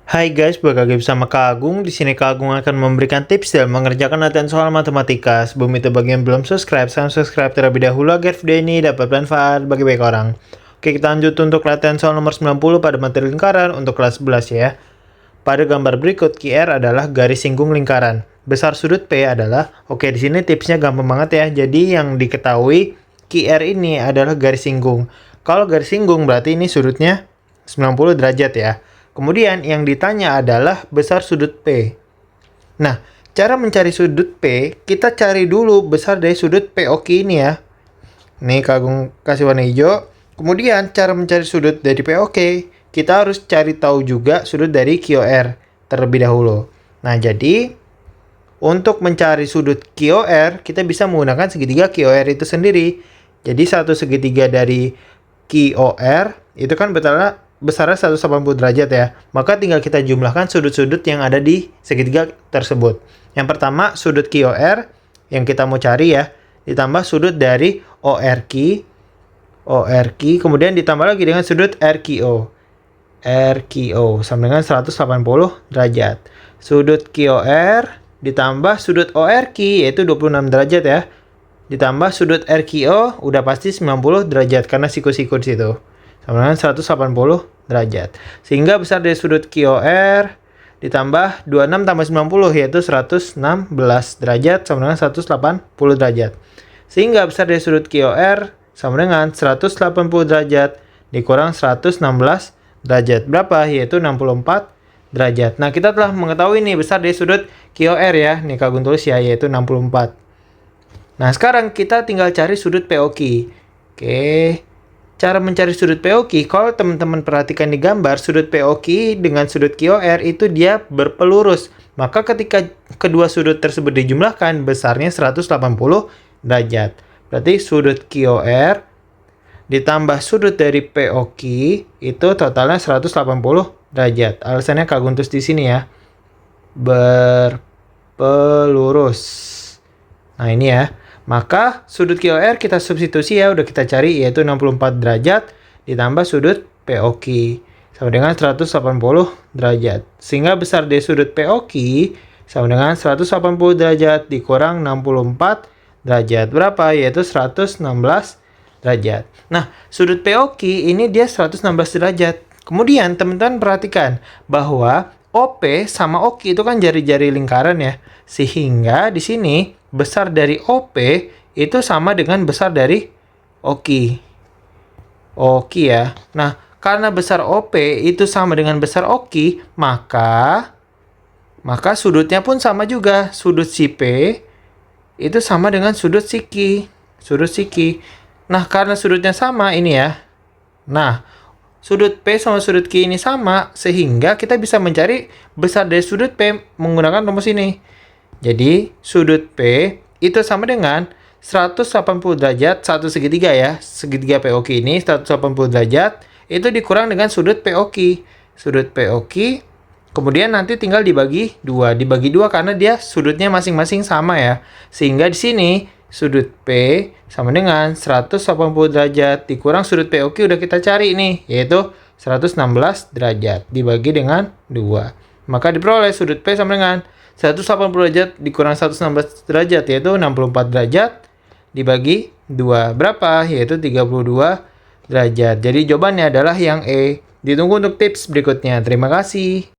Hai guys, balik lagi bersama Kak Agung. Di sini Kak Agung akan memberikan tips dalam mengerjakan latihan soal matematika. Sebelum itu bagi yang belum subscribe, silahkan subscribe terlebih dahulu agar video ini dapat bermanfaat bagi banyak orang. Oke, kita lanjut untuk latihan soal nomor 90 pada materi lingkaran untuk kelas 11 ya. Pada gambar berikut, QR adalah garis singgung lingkaran. Besar sudut P adalah, oke di sini tipsnya gampang banget ya. Jadi yang diketahui QR ini adalah garis singgung. Kalau garis singgung berarti ini sudutnya 90 derajat ya. Kemudian yang ditanya adalah besar sudut P. Nah, cara mencari sudut P, kita cari dulu besar dari sudut POQ ini ya. Nih Kak Agung kasih warna hijau. Kemudian cara mencari sudut dari POQ, kita harus cari tahu juga sudut dari QOR terlebih dahulu. Nah, jadi untuk mencari sudut QOR, kita bisa menggunakan segitiga QOR itu sendiri. Jadi satu segitiga dari QOR itu kan besarnya 180 derajat ya. Maka tinggal kita jumlahkan sudut-sudut yang ada di segitiga tersebut. Yang pertama sudut QOR yang kita mau cari ya, ditambah sudut dari ORQ, kemudian ditambah lagi dengan sudut RQO sama dengan 180 derajat. Sudut QOR ditambah sudut ORQ yaitu 26 derajat ya. Ditambah sudut RQO udah pasti 90 derajat karena siku-siku di situ. Sama dengan 180 derajat. Sehingga besar dari sudut QOR ditambah 26 tambah 90 yaitu 116 derajat sama dengan 180 derajat. Sehingga besar dari sudut QOR sama dengan 180 derajat dikurang 116 derajat. Berapa? Yaitu 64 derajat. Nah, kita telah mengetahui nih besar dari sudut QOR ya. Nih Kak Gun tulis ya, yaitu 64. Nah, sekarang kita tinggal cari sudut POQ. Oke. Cara mencari sudut POQ, kalau teman-teman perhatikan di gambar, sudut POQ dengan sudut QOR itu dia berpelurus. Maka ketika kedua sudut tersebut dijumlahkan, besarnya 180 derajat. Berarti sudut QOR ditambah sudut dari POQ itu totalnya 180 derajat. Alasannya Kak Guntus di sini ya. Berpelurus. Nah, ini ya. Maka sudut QOR kita substitusi ya, udah kita cari yaitu 64 derajat ditambah sudut POQ sama dengan 180 derajat. Sehingga besar dari sudut POQ sama dengan 180 derajat dikurang 64 derajat. Berapa? Yaitu 116 derajat. Nah, sudut POQ ini dia 116 derajat. Kemudian teman-teman perhatikan bahwa OP sama OQ itu kan jari-jari lingkaran ya. Sehingga di sini besar dari OP itu sama dengan besar dari OQ. OQ ya. Nah, karena besar OP itu sama dengan besar OQ, maka sudutnya pun sama juga. Sudut si P itu sama dengan sudut si Q. Nah, karena sudutnya sama ini ya. Nah, sudut P sama sudut Q ini sama, sehingga kita bisa mencari besar dari sudut P menggunakan rumus ini. Jadi, sudut P itu sama dengan 180 derajat, satu segitiga ya. Segitiga POQ ini 180 derajat, itu dikurang dengan sudut POQ. Sudut POQ, kemudian nanti tinggal dibagi 2. Dibagi 2 karena dia sudutnya masing-masing sama ya. Sehingga di sini sudut P sama dengan 180 derajat dikurang sudut POQ udah kita cari nih, yaitu 116 derajat dibagi dengan 2. Maka diperoleh sudut P sama dengan 180 derajat dikurang 116 derajat yaitu 64 derajat dibagi 2. Berapa? Yaitu 32 derajat. Jadi jawabannya adalah yang E. Ditunggu untuk tips berikutnya. Terima kasih.